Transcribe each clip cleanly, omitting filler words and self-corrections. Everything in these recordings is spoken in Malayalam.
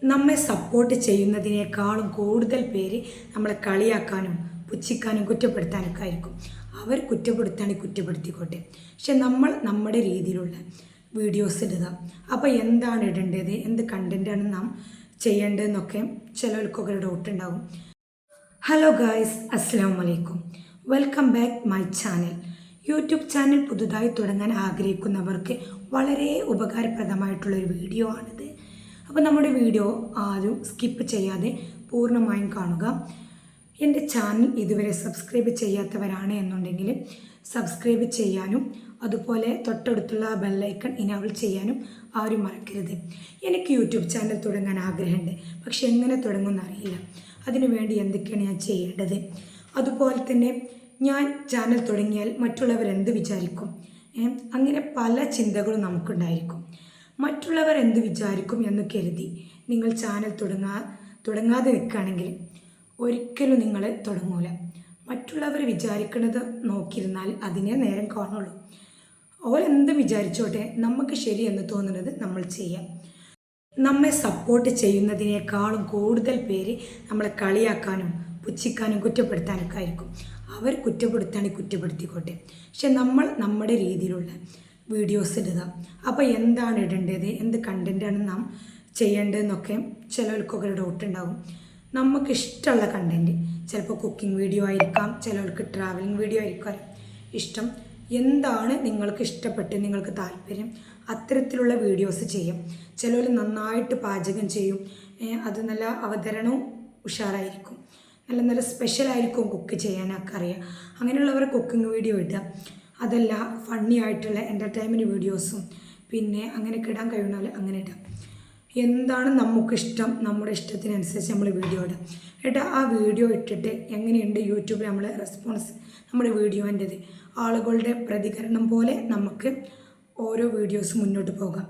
നമ്മെ സപ്പോർട്ട് ചെയ്യുന്നതിനേക്കാളും കൂടുതൽ പേര് നമ്മളെ കളിയാക്കാനും പുച്ഛിക്കാനും കുറ്റപ്പെടുത്താനൊക്കെ ആയിരിക്കും. അവർ കുറ്റപ്പെടുത്തിക്കോട്ടെ. പക്ഷെ നമ്മൾ നമ്മുടെ രീതിയിലുള്ള വീഡിയോസ് ഇടുക. അപ്പോൾ എന്താണ് ഇടേണ്ടത്, എന്ത് കണ്ടൻറ്റാണ് നാം ചെയ്യേണ്ടതെന്നൊക്കെ ചിലർക്കൊക്കെ ഡൗട്ട് ഉണ്ടാകും. ഹലോ ഗായ്സ്, അസ്സലാമു അലൈക്കും. Welcome back my channel. YouTube channel പുതുതായി തുടങ്ങാൻ ആഗ്രഹിക്കുന്നവർക്ക് വളരെ ഉപകാരപ്രദമായിട്ടുള്ളൊരു വീഡിയോ ആണിത്. അപ്പോൾ നമ്മുടെ വീഡിയോ ആരും സ്കിപ്പ് ചെയ്യാതെ പൂർണ്ണമായും കാണുക. എൻ്റെ ചാനൽ ഇതുവരെ സബ്സ്ക്രൈബ് ചെയ്യാത്തവരാണ് എന്നുണ്ടെങ്കിൽ സബ്സ്ക്രൈബ് ചെയ്യാനും അതുപോലെ തൊട്ടടുത്തുള്ള ബെല്ലൈക്കൺ ഇനേബിൾ ചെയ്യാനും ആരും മറക്കരുത്. എനിക്ക് യൂട്യൂബ് ചാനൽ തുടങ്ങാൻ ആഗ്രഹമുണ്ട്, പക്ഷെ എങ്ങനെ തുടങ്ങുമെന്ന് അറിയില്ല. അതിനുവേണ്ടി എന്തൊക്കെയാണ് ഞാൻ ചെയ്യേണ്ടത്, അതുപോലെ തന്നെ ഞാൻ ചാനൽ തുടങ്ങിയാൽ മറ്റുള്ളവർ എന്ത് വിചാരിക്കും, അങ്ങനെ പല ചിന്തകളും നമുക്കുണ്ടായിരിക്കും. മറ്റുള്ളവർ എന്ത് വിചാരിക്കും എന്ന് കരുതി നിങ്ങൾ ചാനൽ തുടങ്ങാതെ നിൽക്കുകയാണെങ്കിൽ ഒരിക്കലും നിങ്ങൾ തുടങ്ങൂല. മറ്റുള്ളവർ വിചാരിക്കുന്നത് നോക്കിയിരുന്നാൽ അതിനെ നേരം കാണുള്ളൂ. അവരെന്ത് വിചാരിച്ചോട്ടെ, നമുക്ക് ശരിയെന്ന് തോന്നുന്നത് നമ്മൾ ചെയ്യാം. നമ്മെ സപ്പോർട്ട് ചെയ്യുന്നതിനേക്കാളും കൂടുതൽ പേര് നമ്മളെ കളിയാക്കാനും പുച്ഛിക്കാനും കുറ്റപ്പെടുത്താനൊക്കെ ആയിരിക്കും. അവർ കുറ്റപ്പെടുത്തിക്കോട്ടെ. പക്ഷെ നമ്മൾ നമ്മുടെ രീതിയിലുള്ള വീഡിയോസ് ഇടുക. അപ്പോൾ എന്താണ് ഇടേണ്ടത്, എന്ത് കണ്ടൻറ്റാണ് നാം ചെയ്യേണ്ടതെന്നൊക്കെ ചിലർക്കൊക്കെ ഡൗട്ട് ഉണ്ടാകും. നമുക്ക് ഇഷ്ടമുള്ള കണ്ടൻറ്റ്, ചിലപ്പോൾ കുക്കിംഗ് വീഡിയോ ആയിരിക്കാം, ചിലർക്ക് ട്രാവലിംഗ് വീഡിയോ ആയിരിക്കാം ഇഷ്ടം. എന്താണ് നിങ്ങൾക്ക് ഇഷ്ടപ്പെട്ട് നിങ്ങൾക്ക് താല്പര്യം, അത്തരത്തിലുള്ള വീഡിയോസ് ചെയ്യും. ചിലർ നന്നായിട്ട് പാചകം ചെയ്യും, അത് നല്ല അവതരണവും ഉഷാറായിരിക്കും, നല്ല നല്ല സ്പെഷ്യലായിരിക്കും കുക്ക് ചെയ്യാനൊക്കെ അറിയാം. അങ്ങനെയുള്ളവർ കുക്കിംഗ് വീഡിയോ ഇടുക. അതല്ല, ഫണ്ണി ആയിട്ടുള്ള എൻ്റർടൈൻമെൻറ്റ് വീഡിയോസും പിന്നെ അങ്ങനെയൊക്കെ ഇടാൻ കഴിയുന്നാൽ അങ്ങനെ ഇടാം. എന്താണ് നമുക്കിഷ്ടം, നമ്മുടെ ഇഷ്ടത്തിനനുസരിച്ച് നമ്മൾ വീഡിയോ ഇടാം. എന്നിട്ട് ആ വീഡിയോ ഇട്ടിട്ട് എങ്ങനെയുണ്ട് യൂട്യൂബിൽ നമ്മളെ റെസ്പോൺസ്, നമ്മുടെ വീഡിയോൻ്റെത് ആളുകളുടെ പ്രതികരണം പോലെ നമുക്ക് ഓരോ വീഡിയോസ് മുന്നോട്ട് പോകാം.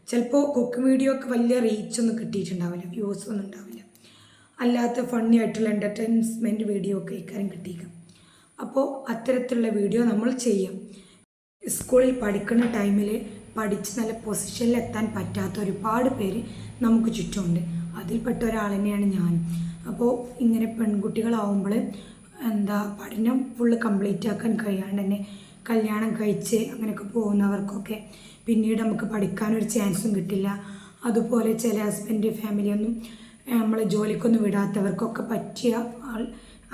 ചിലപ്പോൾ കുക്ക് വീഡിയോ ഒക്കെ വലിയ റീച്ചൊന്നും കിട്ടിയിട്ടുണ്ടാവില്ല, വ്യൂസ് ഒന്നും ഉണ്ടാവില്ല. അല്ലാത്ത ഫണ്ണി ആയിട്ടുള്ള എൻ്റർടൈൻമെൻറ്റ് വീഡിയോ ഒക്കെ ഇക്കാര്യം കിട്ടിയേക്കാം. അപ്പോൾ അത്തരത്തിലുള്ള വീഡിയോ നമ്മൾ ചെയ്യാം. സ്കൂളിൽ പഠിക്കുന്ന ടൈമിൽ പഠിച്ച് നല്ല പൊസിഷനിൽ എത്താൻ പറ്റാത്ത ഒരുപാട് പേര് നമുക്ക് ചുറ്റുമുണ്ട്. അതിൽപ്പെട്ട ഒരാൾ തന്നെയാണ് ഞാൻ. അപ്പോൾ ഇങ്ങനെ പെൺകുട്ടികളാവുമ്പോൾ പഠനം ഫുള്ള് കംപ്ലീറ്റ് ആക്കാൻ കഴിയാണ്ട് തന്നെ കല്യാണം കഴിച്ച് അങ്ങനെയൊക്കെ പോകുന്നവർക്കൊക്കെ പിന്നീട് നമുക്ക് പഠിക്കാനൊരു ചാൻസും കിട്ടില്ല. അതുപോലെ ചില ഹസ്ബൻഡ് ഫാമിലിയൊന്നും നമ്മളെ ജോലിക്കൊന്നും വിടാത്തവർക്കൊക്കെ പറ്റിയ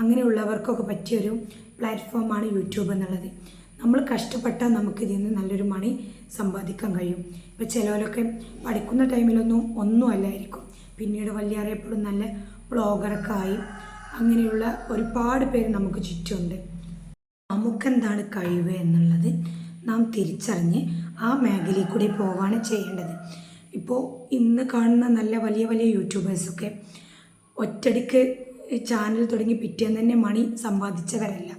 അങ്ങനെയുള്ളവർക്കൊക്കെ പറ്റിയൊരു പ്ലാറ്റ്ഫോമാണ് യൂട്യൂബ് എന്നുള്ളത്. നമ്മൾ കഷ്ടപ്പെട്ടാൽ നമുക്കിതിൽ നിന്ന് നല്ലൊരു മണി സമ്പാദിക്കാൻ കഴിയും. ഇപ്പോൾ ചിലവരൊക്കെ പഠിക്കുന്ന ടൈമിലൊന്നും ഒന്നും അല്ലായിരിക്കും, പിന്നീട് വലിയ അറിയപ്പെടും നല്ല വ്ളോഗറൊക്കെ ആയി. അങ്ങനെയുള്ള ഒരുപാട് പേര് നമുക്ക് ചുറ്റുമുണ്ട്. നമുക്കെന്താണ് കഴിവ് എന്നുള്ളത് നാം തിരിച്ചറിഞ്ഞ് ആ മേഖലയിൽ കൂടി പോവുകയാണ് ചെയ്യേണ്ടത്. ഇപ്പോൾ ഇന്ന് കാണുന്ന നല്ല വലിയ വലിയ യൂട്യൂബേഴ്സൊക്കെ ഒറ്റടിക്ക് ചാനൽ തുടങ്ങി പിറ്റേന്ന് തന്നെ മണി സമ്പാദിച്ചവരല്ല.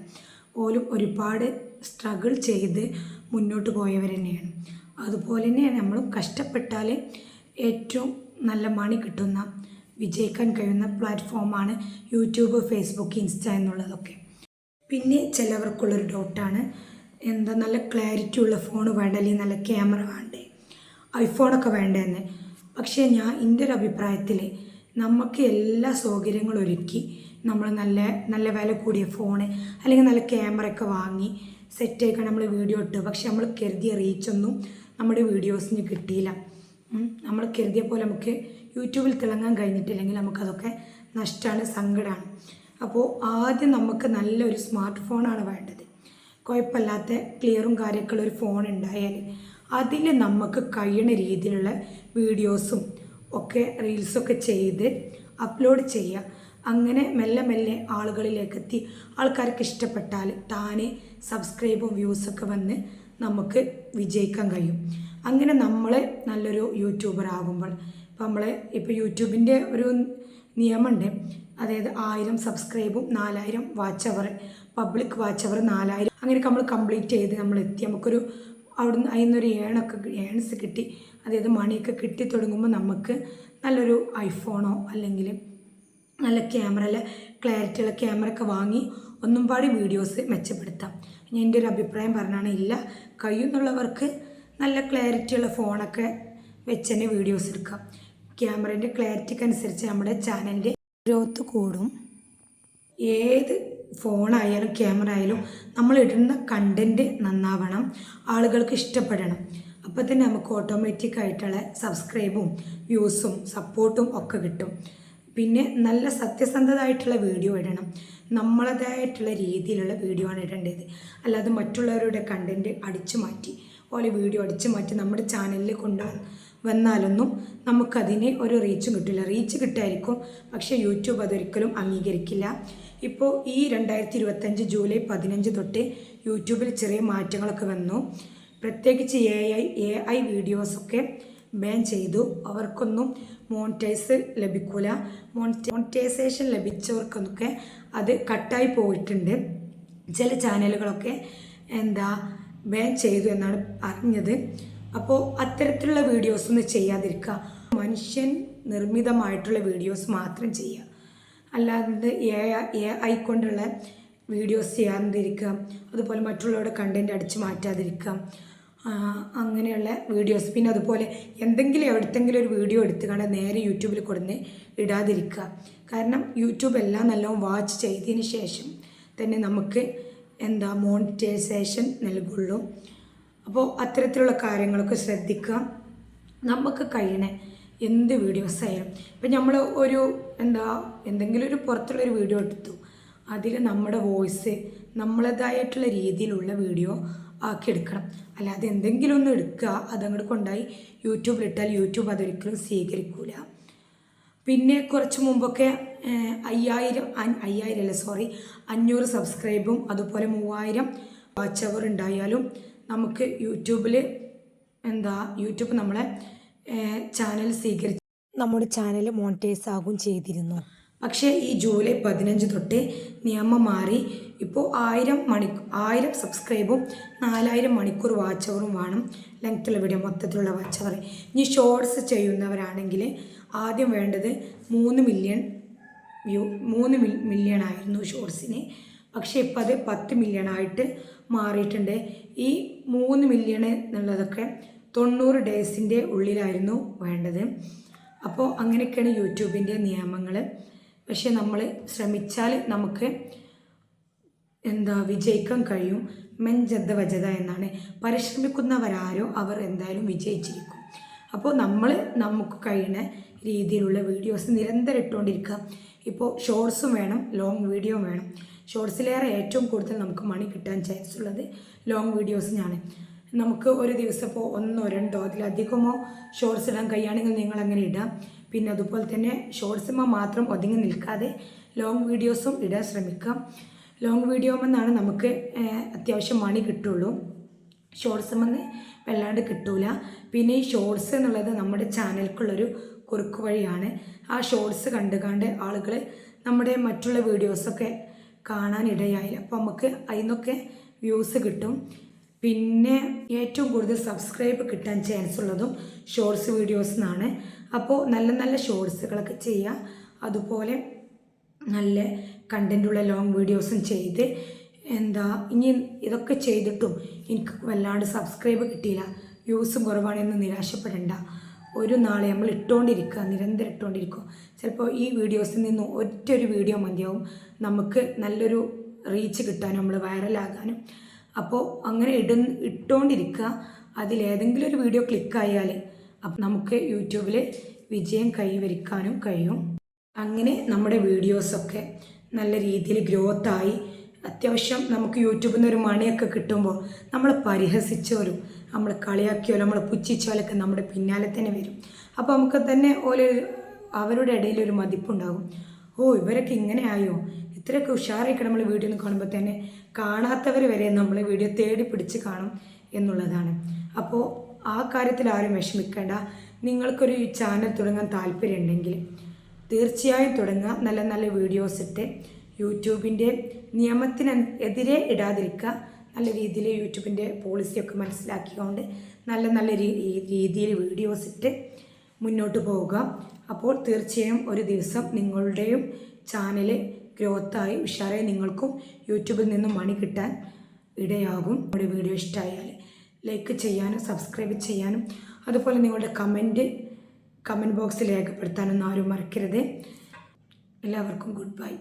പോലും ഒരുപാട് സ്ട്രഗിൾ ചെയ്ത് മുന്നോട്ട് പോയവർ തന്നെയാണ്. അതുപോലെ തന്നെയാണ് നമ്മളും കഷ്ടപ്പെട്ടാൽ ഏറ്റവും നല്ല മണി കിട്ടുന്ന, വിജയിക്കാൻ കഴിയുന്ന പ്ലാറ്റ്ഫോമാണ് യൂട്യൂബ്, ഫേസ്ബുക്ക്, ഇൻസ്റ്റ എന്നുള്ളതൊക്കെ. പിന്നെ ചിലവർക്കുള്ളൊരു ഡൗട്ടാണ്, നല്ല ക്ലാരിറ്റി ഉള്ള ഫോൺ വേണ്ട, അല്ലെങ്കിൽ നല്ല ക്യാമറ വേണ്ടേ, ഐഫോണൊക്കെ വേണ്ടതെന്ന്. പക്ഷേ എൻ്റെ ഒരു അഭിപ്രായത്തിൽ നമുക്ക് എല്ലാ സൗകര്യങ്ങളും ഒരുക്കി നമ്മൾ നല്ല വില കൂടിയ ഫോണ് അല്ലെങ്കിൽ നല്ല ക്യാമറയൊക്കെ വാങ്ങി സെറ്റായിക്കാൻ നമ്മൾ വീഡിയോ ഇട്ടു. പക്ഷെ നമ്മൾ കരുതിയ റീച്ചൊന്നും നമ്മുടെ വീഡിയോസിന് കിട്ടിയില്ല. നമ്മൾ കരുതിയ പോലെ നമുക്ക് യൂട്യൂബിൽ തിളങ്ങാൻ കഴിഞ്ഞിട്ടില്ലെങ്കിൽ നമുക്കതൊക്കെ നഷ്ടമാണ്, സങ്കടമാണ്. അപ്പോൾ ആദ്യം നമുക്ക് നല്ലൊരു സ്മാർട്ട് ഫോണാണ് വേണ്ടത്. കുഴപ്പമില്ലാത്ത ക്ലിയറും കാര്യമൊക്കെ ഒരു ഫോൺ ഉണ്ടായാൽ അതിൽ നമുക്ക് കഴിയുന്ന രീതിയിലുള്ള വീഡിയോസും ഒക്കെ റീൽസൊക്കെ ചെയ്ത് അപ്ലോഡ് ചെയ്യുക. അങ്ങനെ മെല്ലെ മെല്ലെ ആളുകളിലേക്ക് എത്തി ആൾക്കാർക്ക് ഇഷ്ടപ്പെട്ടാൽ താനെ സബ്സ്ക്രൈബും വ്യൂസൊക്കെ വന്ന് നമുക്ക് വിജയിക്കാൻ കഴിയും. അങ്ങനെ നമ്മൾ നല്ലൊരു യൂട്യൂബർ ആകുമ്പോൾ ഇപ്പോൾ യൂട്യൂബിൻ്റെ ഒരു നിയമമുണ്ട്. അതായത് 1000 സബ്സ്ക്രൈബും 4000 വാച്ച് അവർ, പബ്ലിക് വാച്ച് അവർ 4000, അങ്ങനെയൊക്കെ നമ്മൾ കംപ്ലീറ്റ് ചെയ്ത് നമ്മൾ എത്തി നമുക്കൊരു അവിടുന്ന് അതിനൊരു ഏൺസ് കിട്ടി, അതായത് മണിയൊക്കെ കിട്ടി തുടങ്ങുമ്പോൾ നമുക്ക് നല്ലൊരു ഐഫോണോ അല്ലെങ്കിൽ നല്ല ക്യാമറ, ക്ലാരിറ്റിയുള്ള ക്യാമറ ഒക്കെ വാങ്ങി ഒന്നും പാടി വീഡിയോസ് മെച്ചപ്പെടുത്താം. ഞാൻ എൻ്റെ ഒരു അഭിപ്രായം പറഞ്ഞാണ്. ഇല്ല, കഴിയുന്നുള്ളവർക്ക് നല്ല ക്ലാരിറ്റിയുള്ള ഫോണൊക്കെ വെച്ച് തന്നെ വീഡിയോസ് എടുക്കാം. ക്യാമറേൻ്റെ ക്ലാരിറ്റിക്ക് അനുസരിച്ച് നമ്മുടെ ചാനലിൻ്റെ ഗ്രോത്ത് കൂടും. ഏത് ഫോണായാലും ക്യാമറ ആയാലും നമ്മൾ ഇടുന്ന കണ്ടൻറ്റ് നന്നാവണം, ആളുകൾക്ക് ഇഷ്ടപ്പെടണം. അപ്പോൾ തന്നെ നമുക്ക് ഓട്ടോമാറ്റിക്കായിട്ടുള്ള സബ്സ്ക്രൈബും വ്യൂസും സപ്പോർട്ടും ഒക്കെ കിട്ടും. പിന്നെ നല്ല സത്യസന്ധമായിട്ടുള്ള വീഡിയോ ഇടണം, നമ്മളതായിട്ടുള്ള രീതിയിലുള്ള വീഡിയോ ആണ് ഇടേണ്ടത്. അല്ലാതെ മറ്റുള്ളവരുടെ കണ്ടൻറ്റ് അടിച്ചു മാറ്റി വീഡിയോ അടിച്ചു മാറ്റി നമ്മുടെ ചാനലിൽ വന്നാലൊന്നും നമുക്കതിന് ഒരു റീച്ചും കിട്ടില്ല. റീച്ച് കിട്ടായിരിക്കും, പക്ഷേ യൂട്യൂബ് അതൊരിക്കലും അംഗീകരിക്കില്ല. ഇപ്പോൾ ഈ 2025 ജൂലൈ 15 തൊട്ട് യൂട്യൂബിൽ ചെറിയ മാറ്റങ്ങളൊക്കെ വന്നു. പ്രത്യേകിച്ച് AI വീഡിയോസൊക്കെ ബാൻ ചെയ്തു. അവർക്കൊന്നും മോണിറ്റൈസ് ലഭിക്കില്ല. മോണിറ്റൈസേഷൻ ലഭിച്ചവർക്കൊക്കെ അത് കട്ടായി പോയിട്ടുണ്ട്. ചില ചാനലുകളൊക്കെ ബാൻ ചെയ്തു എന്നാണ് അറിഞ്ഞത്. അപ്പോൾ അത്തരത്തിലുള്ള വീഡിയോസൊന്നും ചെയ്യാതിരിക്കുക. മനുഷ്യൻ നിർമ്മിതമായിട്ടുള്ള വീഡിയോസ് മാത്രം ചെയ്യുക, അല്ലാതെ AI കൊണ്ടുള്ള വീഡിയോസ് ചെയ്യാതിരിക്കുക. അതുപോലെ മറ്റുള്ളവരുടെ കണ്ടൻറ്റ് അടിച്ചു മാറ്റാതിരിക്കുക, അങ്ങനെയുള്ള വീഡിയോസ്. പിന്നെ അതുപോലെ എന്തെങ്കിലും എവിടത്തെങ്കിലും ഒരു വീഡിയോ എടുത്തുകൊണ്ട് നേരെ യൂട്യൂബിൽ കൊടുന്ന് ഇടാതിരിക്കുക. കാരണം യൂട്യൂബ് എല്ലാം നല്ലോണം വാച്ച് ചെയ്തതിന് ശേഷം തന്നെ നമുക്ക് മോണിറ്റൈസേഷൻ നൽകുള്ളൂ. അപ്പോൾ അത്തരത്തിലുള്ള കാര്യങ്ങളൊക്കെ ശ്രദ്ധിക്കുക. നമുക്ക് കഴിയണ എന്ത് വീഡിയോസ് ആയാലും, ഇപ്പം നമ്മൾ എന്തെങ്കിലും ഒരു പുറത്തുള്ളൊരു വീഡിയോ എടുത്തു, അതിൽ നമ്മുടെ വോയിസ് നമ്മളതായിട്ടുള്ള രീതിയിലുള്ള വീഡിയോ ആക്കിയെടുക്കണം. അല്ലാതെ എന്തെങ്കിലും ഒന്ന് എടുക്കുക അതങ്ങോട്ട് കൊണ്ടായി യൂട്യൂബിലിട്ടാൽ യൂട്യൂബ് അതൊരിക്കലും സ്വീകരിക്കൂല. പിന്നെ കുറച്ച് മുമ്പൊക്കെ 500 സബ്സ്ക്രൈബും അതുപോലെ 3000 വാച്ച് അവർ ഉണ്ടായാലും നമുക്ക് യൂട്യൂബിൽ യൂട്യൂബ് നമ്മളെ ചാനൽ സ്വീകരിച്ച് നമ്മുടെ ചാനൽ മോണിറ്റൈസ് ആകും ചെയ്തിരുന്നു. പക്ഷേ ഈ ജൂലൈ 15 തൊട്ട് നിയമം മാറി. ഇപ്പോൾ 1000 സബ്സ്ക്രൈബും 4000 മണിക്കൂർ വാച്ച് അവറും വേണം ലെങ്ത്തുള്ള വീഡിയോ മൊത്തത്തിലുള്ള വാച്ച് അവർ. ഇനി ഷോർട്സ് ചെയ്യുന്നവരാണെങ്കിൽ ആദ്യം വേണ്ടത് 3 മില്യൺ ആയിരുന്നു ഷോർട്സിന്. പക്ഷേ ഇപ്പോൾ അത് 10 മില്യൺ ആയിട്ട് മാറിയിട്ടുണ്ട്. ഈ 3 മില്യൺ എന്നുള്ളതൊക്കെ 90 ഡേയ്സിൻ്റെ ഉള്ളിലായിരുന്നു വേണ്ടത്. അപ്പോൾ അങ്ങനെയൊക്കെയാണ് യൂട്യൂബിൻ്റെ നിയമങ്ങൾ. പക്ഷേ നമ്മൾ ശ്രമിച്ചാൽ നമുക്ക് വിജയിക്കാൻ കഴിയും. മെൻ ജദ്ദ വജദ എന്നാണ്, പരിശ്രമിക്കുന്നവരാരോ അവർ എന്തായാലും വിജയിച്ചിരിക്കും. അപ്പോൾ നമുക്ക് കഴിയുന്ന രീതിയിലുള്ള വീഡിയോസ് നിരന്തരം ഇട്ടുകൊണ്ടിരിക്കുക. ഇപ്പോൾ ഷോർട്സും വേണം, ലോങ് വീഡിയോ വേണം. ഷോർട്സിലേറെ ഏറ്റവും കൂടുതൽ നമുക്ക് മണി കിട്ടാൻ ചാൻസ് ഉള്ളത് ലോങ് വീഡിയോസിനാണ്. നമുക്ക് ഒരു ദിവസം ഇപ്പോൾ 1 or 2 അതിലധികമോ ഷോർട്സ് ഇടാൻ കഴിയുകയാണെങ്കിൽ നിങ്ങൾ അങ്ങനെ ഇടാം. പിന്നെ അതുപോലെ തന്നെ ഷോർട്സുമ്പോൾ മാത്രം ഒതുങ്ങി നിൽക്കാതെ ലോങ് വീഡിയോസും ഇടാൻ ശ്രമിക്കാം. ലോങ് വീഡിയോമെന്നാണ് നമുക്ക് അത്യാവശ്യം മണി കിട്ടുള്ളൂ, ഷോർട്സുമെന്ന് വല്ലാണ്ട് കിട്ടൂല. പിന്നെ ഈ ഷോർട്സ് എന്നുള്ളത് നമ്മുടെ ചാനലിലേക്കുള്ളൊരു കുറുക്ക് വഴിയാണ്. ആ ഷോർട്സ് കണ്ട് ആളുകൾ നമ്മുടെ മറ്റുള്ള വീഡിയോസൊക്കെ കാണാനിടയായില്ല. അപ്പോൾ നമുക്ക് അതിൽ നിന്നൊക്കെ വ്യൂസ് കിട്ടും. പിന്നെ ഏറ്റവും കൂടുതൽ സബ്സ്ക്രൈബ് കിട്ടാൻ ചാൻസ് ഉള്ളതും ഷോർട്സ് വീഡിയോസ് എന്നാണ്. അപ്പോൾ നല്ല ഷോർട്സുകളൊക്കെ ചെയ്യുക. അതുപോലെ നല്ല കണ്ടൻറ്റുള്ള ലോങ് വീഡിയോസും ചെയ്ത് ഇനി ഇതൊക്കെ ചെയ്തിട്ടും എനിക്ക് വല്ലാണ്ട് സബ്സ്ക്രൈബ് കിട്ടിയില്ല, വ്യൂസും കുറവാണെന്ന് നിരാശപ്പെടേണ്ട. ഒരു നാളെ നമ്മൾ ഇട്ടുകൊണ്ടിരിക്കുക, നിരന്തരം ഇട്ടുകൊണ്ടിരിക്കുക. ചിലപ്പോൾ ഈ വീഡിയോസിൽ നിന്ന് ഒറ്റൊരു വീഡിയോ മതിയാവും നമുക്ക് നല്ലൊരു റീച്ച് കിട്ടാനും നമ്മൾ വൈറലാകാനും. അപ്പോൾ അങ്ങനെ ഇട്ടുകൊണ്ടിരിക്കുക. അതിലേതെങ്കിലും ഒരു വീഡിയോ ക്ലിക്കായാൽ നമുക്ക് യൂട്യൂബിൽ വിജയം കൈവരിക്കാനും കഴിയും. അങ്ങനെ നമ്മുടെ വീഡിയോസൊക്കെ നല്ല രീതിയിൽ ഗ്രോത്തായി അത്യാവശ്യം നമുക്ക് യൂട്യൂബിൽ നിന്ന് ഒരു മണിയൊക്കെ കിട്ടുമ്പോൾ നമ്മൾ പരിഹസിച്ചവരും നമ്മൾ കളിയാക്കിയോലും നമ്മൾ പുച്ഛിച്ചോലൊക്കെ നമ്മുടെ പിന്നാലെ തന്നെ വരും. അപ്പോൾ നമുക്ക് തന്നെ അവരുടെ ഇടയിൽ ഒരു മതിപ്പുണ്ടാകും. ഇവരൊക്കെ ഇങ്ങനെ ആയോ, ഇത്രയൊക്കെ ഉഷാറായിക്കെ നമ്മൾ വീഡിയോ ഒന്ന് കാണുമ്പോൾ തന്നെ കാണാത്തവർ വരെ നമ്മൾ വീഡിയോ തേടി പിടിച്ച് കാണും എന്നുള്ളതാണ്. അപ്പോൾ ആ കാര്യത്തിൽ ആരും വിഷമിക്കേണ്ട. നിങ്ങൾക്കൊരു ചാനൽ തുടങ്ങാൻ താല്പര്യമുണ്ടെങ്കിൽ തീർച്ചയായും തുടങ്ങുക. നല്ല വീഡിയോസ് ഇട്ട് യൂട്യൂബിൻ്റെ നിയമത്തിനെതിരെ ഇടാതിരിക്കുക. നല്ല രീതിയിൽ യൂട്യൂബിൻ്റെ പോളിസിയൊക്കെ മനസ്സിലാക്കിക്കൊണ്ട് നല്ല രീതിയിൽ വീഡിയോസ് ഇട്ട് മുന്നോട്ട് പോവുക. അപ്പോൾ തീർച്ചയായും ഒരു ദിവസം നിങ്ങളുടെയും ചാനൽ ഗ്രോത്തായി ഉഷാറായി നിങ്ങൾക്കും യൂട്യൂബിൽ നിന്നും മണി കിട്ടാൻ ഇടയാകും. നമ്മുടെ വീഡിയോ ഇഷ്ടമായാൽ ലൈക്ക് ചെയ്യാനും സബ്സ്ക്രൈബ് ചെയ്യാനും അതുപോലെ നിങ്ങളുടെ കമൻറ്റ് കമൻറ്റ് ബോക്സിൽ രേഖപ്പെടുത്താനൊന്നും ആരും മറക്കരുത്. എല്ലാവർക്കും ഗുഡ് ബൈ.